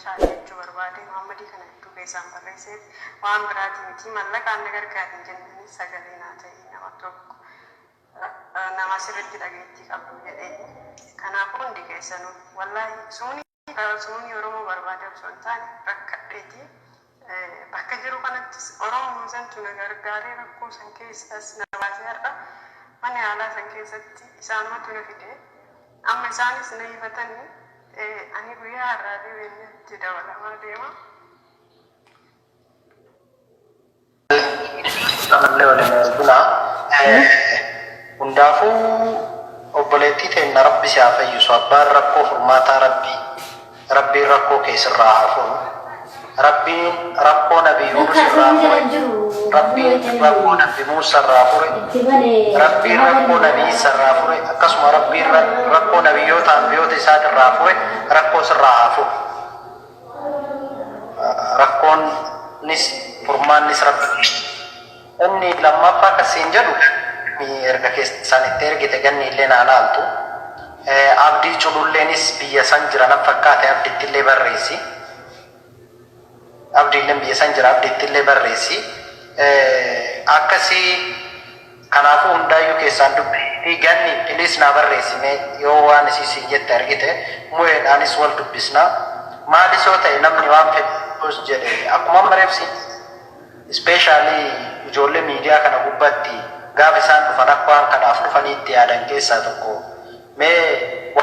shaatii jechuu barbaade Muhammadii kana hedduu keessaan barreesseet waan biraatii miti mallaqaan gargaarin jennanii sagalee naa ta'e nama tokko nama sirriitti dhageettii qabdu jedhee kanaafuu hundi keessanuu wallaahi suunii Oromoo barbaade osoo hin taane rakkadheetii bakka jiru kanattis Oromoon santu na gargaaree rakkoo san keessas na baasee har'a mana yaalaa san keessatti isaanumatu na fide amma isaanis na hifatanii ani guyyaa har'aa deebi'eetti dabalamaa deema. Amallee waliin eebbuna hundaafuu obboleettii ta'e rabbi si haa fayyisu abbaan rakkoo furmaataa rabbiin rakkoo keessirraa haa furu. Rabbiin rakkoo nabii Yunus irraa fure, Rabbiin rakkoo nabii Muusaa irraa fure, Rabbiin rakkoo nabii Isaa irraa fure, akkasuma Rabbiin rakkoo nabiyyoota isaa irraa fure, rakkoo sirraa haa furu. Rakkoonnis furmaannis Rabbi. Inni lammaffaa akkasiin jedhu erga keessaan itti ergite ganni illee naa laaltu. Abdii cululleenis biyya san jira na fakkaate abdiitti illee barreessi. Abdiilleen biyya san jira abdiitti illee barreessi. Akkasii kanaafuu hundaayyuu keessaan dubbii ganni ilis naa barreessime yoo waan isiisin jette argite mu'eedhaanis wal dubbisna. Maalis yoo ta'e namni waan fedhus jedhe akkuma mareefsi ispeeshaalii ijoollee miidiyaa kana gubbaatti gaafa isaan dhufan akka waan kanaaf dhufaniitti yaadan keessaa tokko mee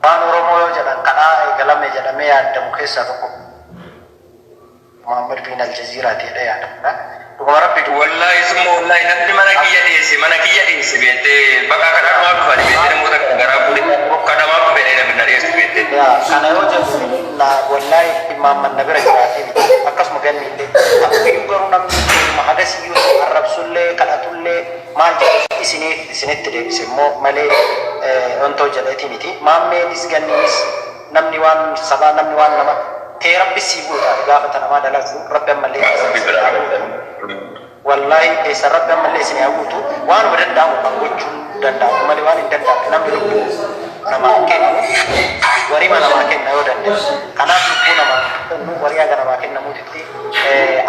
waan Oromoo yoo jedhan kadhaa eegalame jedhamee yaadamu keessaa tokko Muhammad bin Aljaziiraati jedhee yaadamudha. Dhuguma rabbi wallahi isuma wallahi namni mana kiyya dhiyeesse beektee bakka kadhaa dhumaa dhufanii beektee namoota garagaraa fuudhee kadhamaa dhufee namni na dhiyeessu beektee. Kana yoo jedhu wallahi Muhammad na bira jiraatee akkasuma ganni illee akkuma garuu namni mahadasiyyuu arrabsullee kadhatullee maal jedhu isinitti deebise immoo malee ontoo jedheeti miti. Maammeenis ganniinis namni waan sabaa namni waan nama ta'e rabbi sii buuta gaafata namaa dalagu rabbi ammallee wallahi keessa rabbi ammallee isin haa buutu waan danda'amu kan gochuun danda'amu malee waan hin danda'amne namni lubbuu namaa kennu wariima namaa kenna yoo danda'e kanaaf lubbuu namaa kennu warii haga namaa kennamuutitti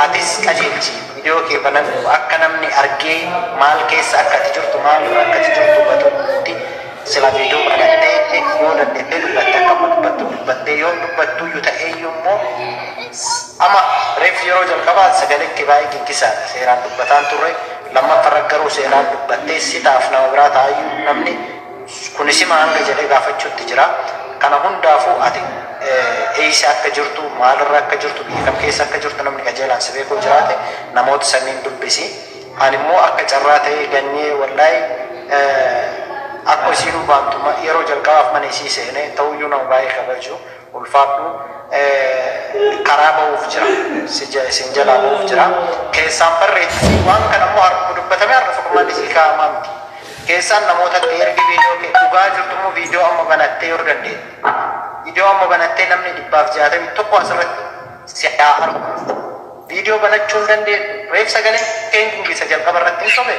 atis qajeelchi viidiyoo kee banan akka namni argee maal keessa akka ati jirtu maal akka ati jirtu hubatutti sila viidiyoo banattee yoo dandeettee dubbatte akka dubbattee yoo dubbattuyyuu ta'eeyyuu immoo ama reef yeroo jalqabaa sagalee kee baay'ee giggisaadha seeraan dubbataan turre lammaffaa garuu seeraan dubbattee sitaaf nama biraa ta'ayyuu namni kunis ima hanga jedhee gaafachuutti jira. Kana hundaafuu ati eessa akka jirtu maalirra akka jirtu beekam keessa akka jirtu namni qajeelaan si beekuu jiraate namoota sanniin dubbisi. Ani immoo akka carraa ta'ee gannee wallahi akka isiin hubaantuma yeroo jalqabaaf mana isii seenee ta'uyyuu nama baay'ee kabaju ulfaadhu karaa ba'uuf jira isin jalaa ba'uuf jira keessaan barreessi waan kana immoo harka dubbatamee harka furmaan isii kaa'amaa miti. Keessaan namoota ergi viidiyoo kee dhugaa jirtu immoo viidiyoo amma banattee yoo dandeette viidiyoo amma banattee namni 161 asirratti si haa argu viidiyoo banachuu hin dandeettu reef sagalee keen gingisa jalqaba irratti hin sobe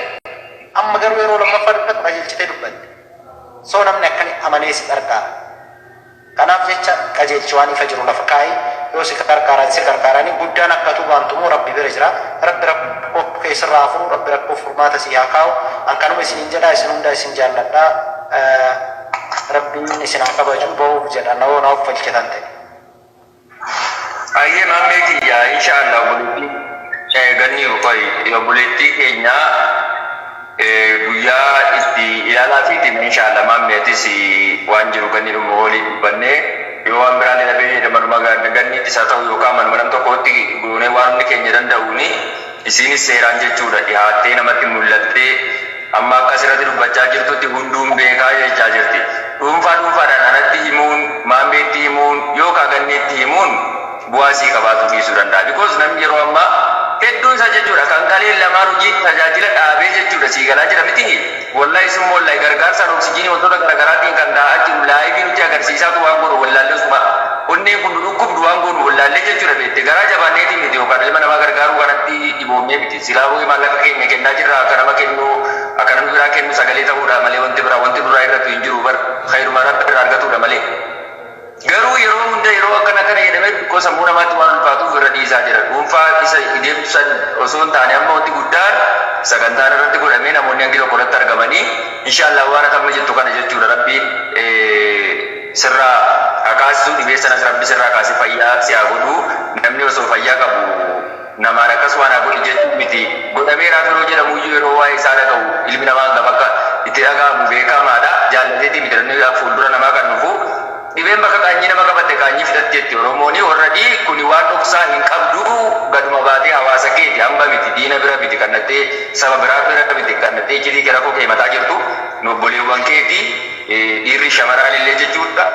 amma garuu yeroo lammaffaa dubbatu qajeelchitee dubbatte soo namni akkani amanee si gargaara. Kanaaf jecha qajeelchi waan ifa jiru lafa kaa'ii yoo si gargaaranii guddaan akkatu baantumuu rabbi bira jira rabbi rakkoo keessirraa furu rabbi rakkoo furmaata si haa kaa'u akkanuma isiniin jedhaa isin hundaa isin jaalladhaa rabbiin isin haa kabaju ba'uuf jedha nawoo na uffalchitan ta'e. Ayyee maammee kiyyaa inshaallah obboleettii ganni obboleettii keenyaa guyyaa itti ilaalaa fi inshaallah maammeetis waan jiru ganni dhuma walii dubbannee yoo waan biraan dhabee manuma ganni isaa ta'u yookaan manuma nam tokkotti goonee waan hundi keenya danda'uuni isiinis seeraan jechuudha dhihaattee namatti mul'attee amma akka asirratti dubbachaa jirtutti hunduun beekaa jechaa jirti. Dhuunfaadhaan anatti himuun maammeetti himuun yookaan ganneetti himuun bu'aa sii qabaatu dhiisuu danda'a. Bikoos namni yeroo ammaa hedduun isaa jechuudha kan kaleen lamaan hojii tajaajila dhaabee jechuudha sii galaa jira miti. Wallahi isin wallahi gargaarsaan oksijiinii wantoota garaagaraatiin kan ta'aa jiru laayivii nuti agarsiisaatu waan godhu wallaallee usuma onneen kun dhukkubdu waan godhu wallaallee jechuudha beekte garaa jabaaneetii miti yookaan ilma namaa gargaaruu kanatti dhiboomee miti silaa bu'ee maallaqa keenya kennaa jirra akka nama kennu akka namni biraa kennu sagalee ta'uudha malee wanti biraa irratti hin jiru bar khayrumaa rabbi irraa argatuudha malee. Garuu yeroo hunda yeroo akkana kana jedhamee immoo sammuu namaatti waan ulfaatuuf irra dhiisaa jira. Dhuunfaa isa deemsan osoo hin taane amma wanti guddaan sagantaan irratti godhamee namoonni hangi tokko irratti argamanii inshaallah waan akka jettu kana jechuudha. Rabbiin sirraa akaasisuu dhibee sanas rabbi sirraa kaasee fayyaa si haa godhu. Namni osoo fayyaa qabu namaan akkas waan haa godhu jechuun miti. Godhameeraa yeroo jedhamu yeroo waa'ee isaa dhaga'u ilmi namaa hanga bakka itti dhaga'amu beekamaadha. Jaallateetii miti namni fuuldura namaa kan dhufu. Dhibeen bakka qaanyii nama qabatte qaanyii fidatti jetti Oromooni warradii kuni waan dhoksaa hin qabdu gaduma baatee hawaasa keeti hamba miti diina bira miti kannattee saba biraa bira miti kannattee cidii gara koo kee mataa jirtu nobboleewwan keeti dhiirri shamaraan illee jechuudha.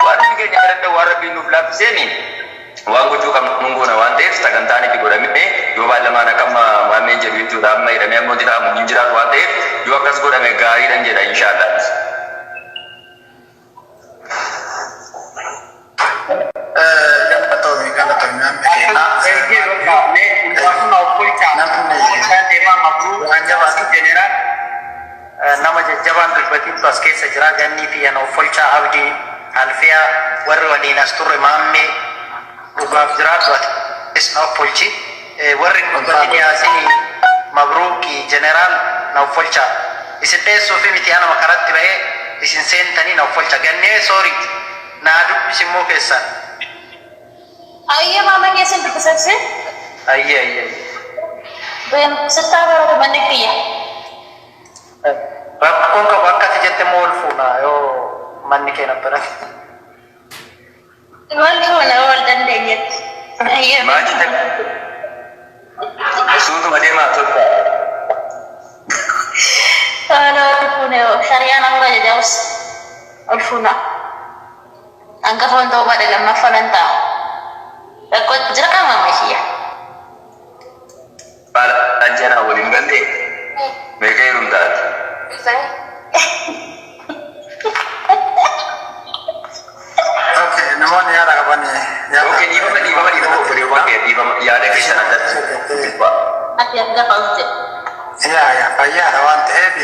Waan inni keenya kadhadha waan rabbiin nuuf laaffiseeni waan gochuu qabnu nun goona waan ta'eef sagantaan itti godhamee yoo baay'amaan akka maameen jedhu jechuudha amma hidhamee ammoo itti dhaamu hin jiraatu waan ta'eef yoo akkas godhame gaariidhan jedha inshaallah. nama jajjabaan dubbatiin as keessa jira gannii fi yana uffolchaa abdii alfiyaa warri waliin as turre maammee dhugaaf jiraatu atis na uffolchi warri dubbatiin yaasin mabruuki jeneraal na uffolchaa isin dheessuu fi miti anama karatti ba'ee isin seentanii na uffolcha gannee soorii naa dubbis immoo keessan ayye mama keessa dubbisabse ayye ben sittaa bara manni kiyya rakkoon qabu akkati jette moo ol fuuna yoo manni kee nabbara wal fuuna wal dandeenyetti ayye Maal jette? Suutuma deemaa turte. kana wal fuuna shari'aan amra jajawus wal fuuna angka foon ta'uu baadhe lammaffaan taa'u rakkoo jira qaama meeshiya Baala anjanaa waliin galte meeqa yeroo taate? okay namoonni yaada qaban Oke, dhiifama obboleewwan kee dhiifama yaada keessan addatti. ati akka fa'uute ya fayyaadha waan ta'eef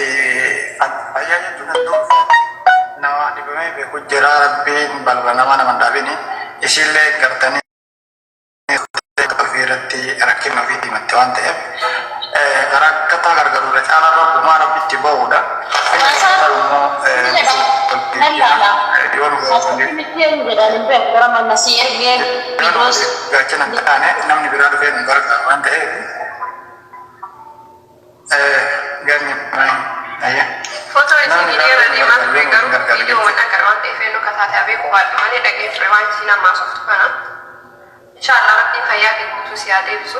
fayyaa jechuun iddoo nama dhibamee beeku jira rabbiin balbala nama dhaabini isillee gartanii irratti rakkina ofii diimatte waan ta'eef gara akkataa gargaruudha caalaa rabbumaa rabbitti ba'uudha. Gaachana hin taane namni biraa dhufee nu gargaara waan ta'eef ganni ayya. Foto isin hiriira deemaa ture garuu viidiyoo mana kana waan ta'eef eenyu kataate abee qubaadha malee dhagee ture waan isin ammaa softu kana. Inshaallah rabbiin fayyaa fi guutuu si haa deebisu.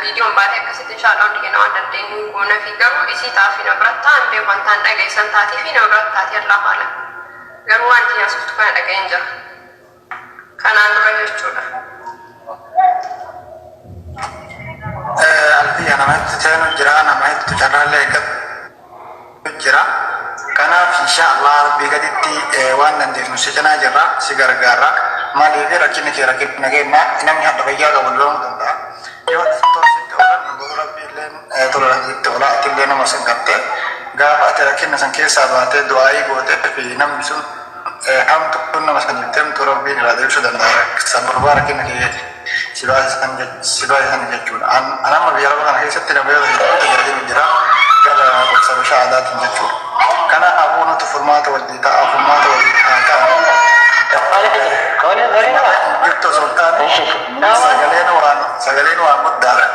Viidiyoon baatee akkasitti inshaallah hundi kenna waan dandeenyu goona fi garuu isii taafii na biratti ta'an beeku wantaan dhageessan taatii fi na biratti taatee allaa haala. Garuu waan isin softu kana dhageen jira. Kanaan dura jechuudha. Alfiya namatti seenu jira namatti carraallee eeggatu jira. Kanaaf inshaallah rabbii gaditti waan dandeenyu si cinaa jirra si gargaarra. Maaliif rakkinni kee rakkina keenya namni hadda fayyaa qabu loonuu danda'a. Yoo tolsitti oolan gosa rabbiilleen toleransiitti oola atillee nama san qabtee gaafa ati rakkina san keessaa baatee du'aayii gootee fi namni sun hamtu kun nama san jetteemtu rabbiin irraa deebisuu danda'a. Sabarbaa rakkina kee si baay'isan jechuudha. Anamma biyya lafa kana keessatti nama yoo tajaajilu jira gara gosa bishaa aadaatiin jechuudha. Kana abuunutu furmaata waliin ta'a furmaata waliin haa ta'u. Jirtu sultaan sagaleen waan guddaadha.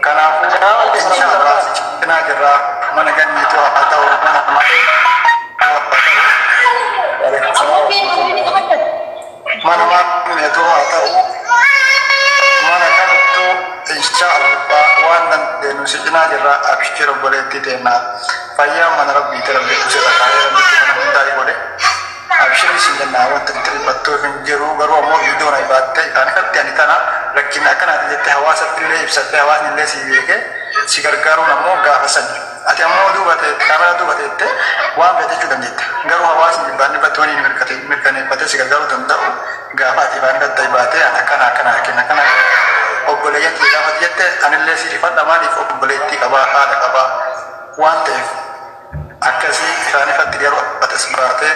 Kanaafuu inshaallah si cinaa jirra mana ganniitu haa ta'u mana maanneetu haa ta'u mana kamittu inshaallah waan dandeenyu si cinaa jirra abshir obboleettii teennaa fayyaa mana rabbiitti rabbiitu si rakkaayee rabbiitti mana hundaa godhe. Abshiri sin jenna wanta battuu hin jiru garuu ammoo viidiyoo na ibaatte kan akkatti ani tana rakkina akkanaati jettee hawaasatti illee ibsattee hawaasni illee si beekee si gargaaruun ammoo gaafa sani. Ati ammoo kaamera duubateette waan beekachuu dandeette. Garuu hawaasni jibbaanni battee waliin mirkaneeffatee si gargaaruu danda'u gaafa ati baan gatta ibaatee akkana rakkina akkana obboleeyyatti gaafa jette anillee si rifadha maaliif obboleettii qabaa haadha qabaa waan ta'eef akkasii isaanii fatti yeroo atas baatee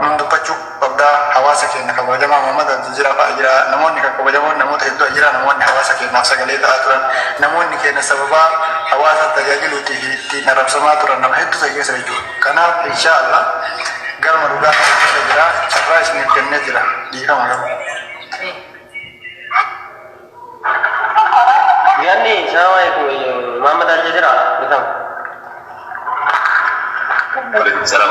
mun dubbachuu qabda. guddaa hawaasa keenya kabajamaa Muhammad Jijjiiraa fa'aa jira. Namoonni kan kabajamoon namoota hedduu jira. Namoonni hawaasa keenyaaf sagalee ta'aa turan. Namoonni keenya sababa hawaasa tajaajiluutii fi ittiin arrabsamaa turan nama hedduu keessa jechuudha. Kanaaf inshaallah galma dhugaa keessa jira. Carraa isiniif kennee jira. Dhiifama qabu. Yani sama itu Muhammad Al-Jazira betul. Waalaikumsalam.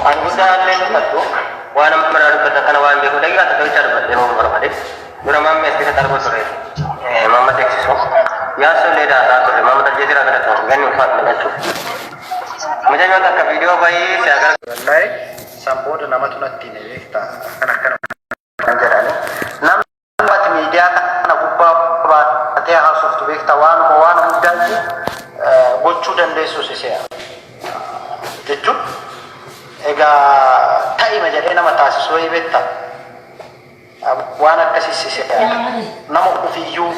Anggota lain satu, wana menaruh katakan wan beku lagi atau bicara bertemu berbeda. Dua mamme kita taruh sore. Muhammad Ekso. Ya soleda satu. Muhammad Al-Jazira kena tu. Gani ufat mengacu. Macam mana tak video bayi saya akan Wallahi samboda nama tunatti ne beekta kana menjalani. Nam buat media kana gubbaa baatee haasoftu beekta waan guddaatti gochuu dandeessu siseera. Jechuun egaa ta'ima jedhee nama taasisuu beekta waan akkasii siseera. Nama ofiiyyuu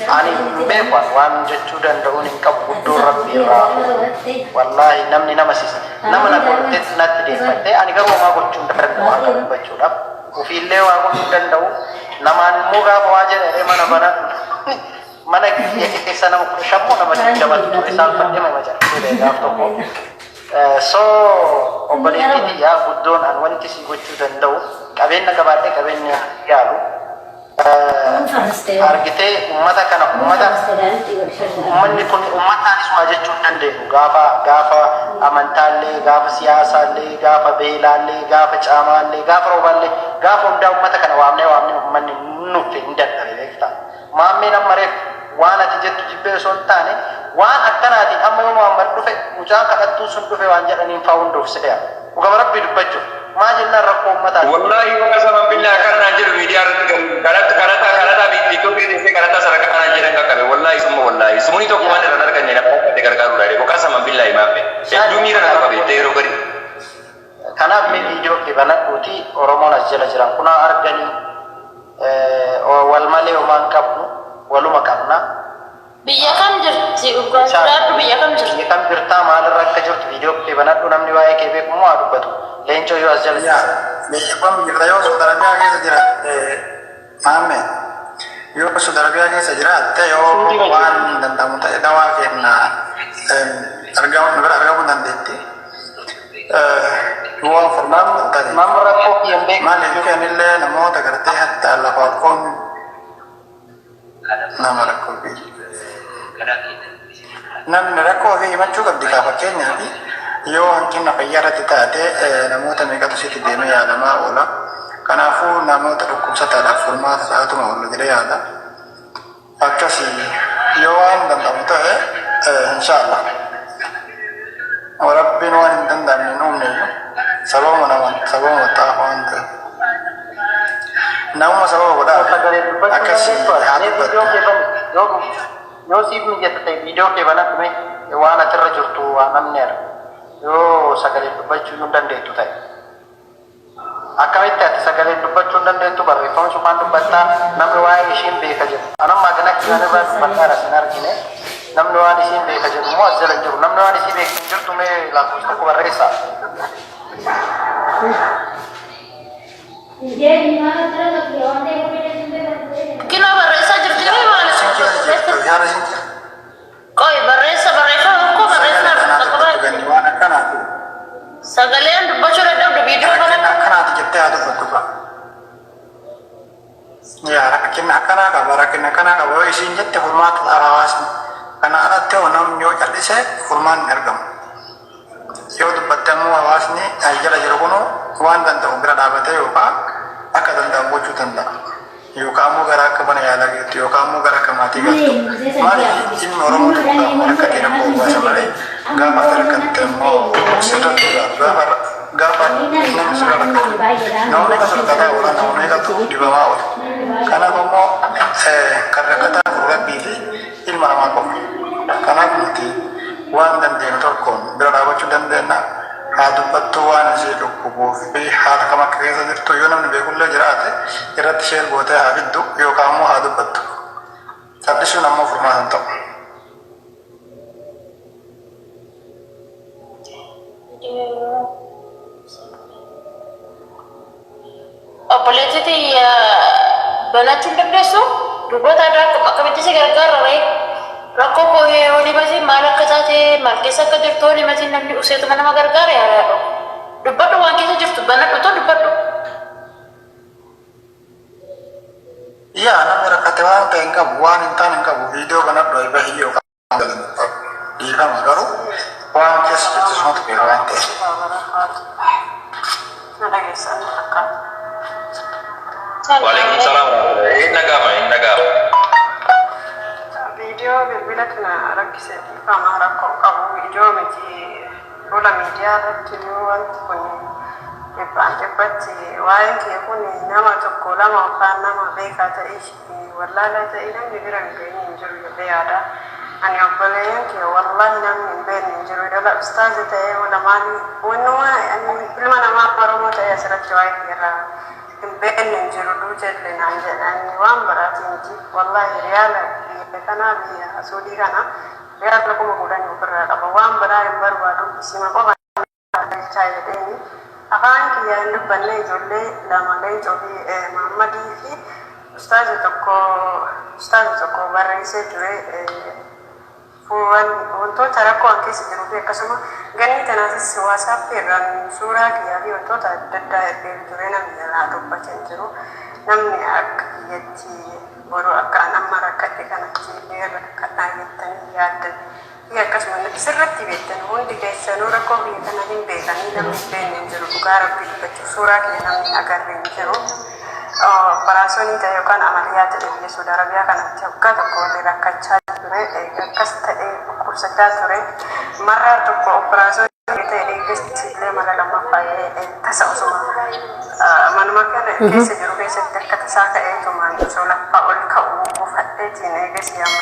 ani beeku waan jechuu danda'uun hin qabu guddoo rabbi irraa wallahi namni nama sisa nama na godhate natti deeffatte ani garuu maa gochuu danda'u waan qabu hubachuudhaaf ofiillee waa gochuu danda'u namaan immoo gaafa waa jedhee mana keessa nama shammoo nama jabatu ture isaan fadhee ma jedhee gaaf tokko so obboleettii yaa guddoon an wanti si gochuu danda'u qabeenya gabaadhee qabeenya yaalu argitee ummata kana ummanni kun ummataanis maa jechuu dandeenyu gaafa amantaallee gaafa siyaasaallee gaafa beelaallee gaafa caamaallee gaafa roobaallee gaafa hundaa ummata kana waamnee ummanni nuuffe hin dadhabe beektaa maammeen amma reef waan ati jettu jibbee osoo hin taane waan akkanaatiin amma yoo Muhammad dhufe mucaan kadhattuu sun dhufe waan jedhaniin faa hunduuf side'a dhugama rabbii dubbachuuf maa jennaan rakkoo ummataa Wallahi wakasama billah karena anjir media karata bikin itu karata saraka anjir enggak kabe wallahi semua itu kuman dan kan nyana de gargaru dari wakasama billah mabe dumi rana to kabe tero gari kanaaf mee viidiyoo ke banadhuuti oromoon as jala jiran kuna arganii wal malee homaan qabnu waluma qabna biyya kam jirti ugaadhu biyya kam jirti kan birtaa maalirra akka jirtu viidiyoo ke banadhu namni waa'ee kee beeku moo dubbatu leencoo yoo as jala jira meeshaan jirta yoo Saudi Arabia keessa jira maamme yoo Saudi Arabia keessa jiraatte yoo waan danda'amu ta'e dawaa kenna argamuu dandeetti yoo furmaanni ta'e mamma rakkoo kiyyan beeku maaliif kennillee namoota gartee hatta lafa qoon nama rakkoo biyya namni rakkoo fi himachuu qabdi kaa fakkeenyaaf yoo hanqina fayyaa irratti taate namoota meeqatu sitti deemee yaadamaa oola. Kanaafuu namoota dhukkubsataadhaaf furmaata sa'aatuma oola jedhee yaada. Akkasii yoo waan danda'amu ta'e inshaallah rabbiin waan hin danda'amne hin uumne sababa xaafaa waan ta'e. Namuma sababa godhaa akkasii haa dubbatu. Yoo siif mijata ta'e viidiyoo kee banadhume waan atirra jirtu waan namni arga. Yoo sagalee dubbachuu hin dandeettu ta'e akkamitti ati sagalee dubbachuu hin dandeettu barreeffama cufaan dubbattaa namni waa'ee ishiin beeka jedhu anammaa kan akka waan irraa dubbadhaa rasin argine namni waan isiin beeka jedhu immoo as jala jiru namni waan isii beeku hin jirtu mee lakkoofsa tokko barreessaa kina barreessaa jirti qoy barreeffama koo waan akkanaatu sagaleen dubbachuu dadhabdu viidiyoo kana akkanaati jettee haa dubbatu qaba. Yaa rakkina akkanaa qaba rakkina akkanaa qaba yoo isiin jette furmaata dhaaba hawaasni kana alatti yoo namni yoo cal'ise furmaan hin argamu. Yoo dubbatte immoo hawaasni jala jiru kunu waan danda'u bira dhaabatee yookaan akka danda'u gochuu danda'a. Yookaan immoo gara akka mana yaalaa geettu yookaan immoo gara akka maatii galtu. Maaliif ilmi Oromoo tokko rakkatee rakkoo baasa malee gaafa rakkatte immoo sirratti gaafa namni sirra rakkatu. Namni akka sirrataa oola namni galtu dibamaa oola. Kanaaf immoo kan rakkataa kun rabbii fi ilma namaa qofa. Kanaaf nuti waan dandeenyu tokkoon bira dhaabachuu dandeenya. Haa dubbattuu waan ishee dhukkubuu fi haala kam akka keessa jirtu yoo namni beekullee jiraate irratti ishee gootee haa fiddu yookaan immoo haa dubbattu. Saddisuun ammoo furmaata hin ta'u. obboleettiti banachuun dandeessu dubboota addaa akkamitti si gargaara ree rakkoo koo olii matiin maal akka taate maal keessa akka jirtu olii matiin namni useetuma nama gargaara yaadadhu dubbadhu waan keessa jirtu banadhu too dubbadhu. Iya, namni rakkate waan ta'e hin qabu waan hin taane hin qabu viidiyoo kanadhu eebba hiyyoo dhiifama garuu waan keessa jirtu sumatu beeka waan ta'e. Waalaikumsalam. Inna gama. Video bilbila kana rakkisee fama rakkoo qabu video miti fuula miidiyaa irratti wanti kun dhibbatti waa'een kee kun nama tokko lama yookaan nama beekaa ta'ee wallaalaa ta'ee namni bira hin geenye hin jiru jedhee yaada. Ani obboleeyyan kee wallaahi namni hin beekne hin jiru dhala ustaazi ta'ee walamaanii wannumaa ilma namaa Oromoo ta'ee asirratti waa'ee keerraa hin beekne hin jiru duujallee naan jedhanii waan baraatii miti wallaahi riyaala kanaa biyya Suudii kana riyaala 10,000 ofirraa qaba waan biraa hin barbaadu isima qofa galchaa jedheeni afaan kiyyaa hin dubbanne ijoollee lama leencoo fi Muhammadii fi ustaazi tokko barreessee ture wantoota rakkoo an keessa jiruu fi akkasuma ganni tanaatis waasaappi irraan suuraa kiyyaa fi wantoota adda addaa ergee ture namni irraa dubbatee jiru namni akka biyyatti boruu akka nama rakkate kanatti irra kadhaa jettanii yaaddan fi akkasuma sirratti beektan hundi keessanuu rakkoo biyya kana hin beekanii namni hin beekne hin jiru dhugaa rabbii dubbachuuf suuraa kiyya namni agarre hin jiru. Operaasyoonii ta'e yookaan amaliyaa ta'e biyya Suudi Arabiyaa kanatti waggaa tokko walii rakkachaa ture akkas ta'ee dhukkubsachaa ture marraa tokko operaasyoonii ta'e eeggastiillee mara lammaffaa tasa osuma manuma kana keessa jiru keessatti akka tasaa ta'eetumaan osoo laffaa ol ka'uu buufadheetiin eeggasii amma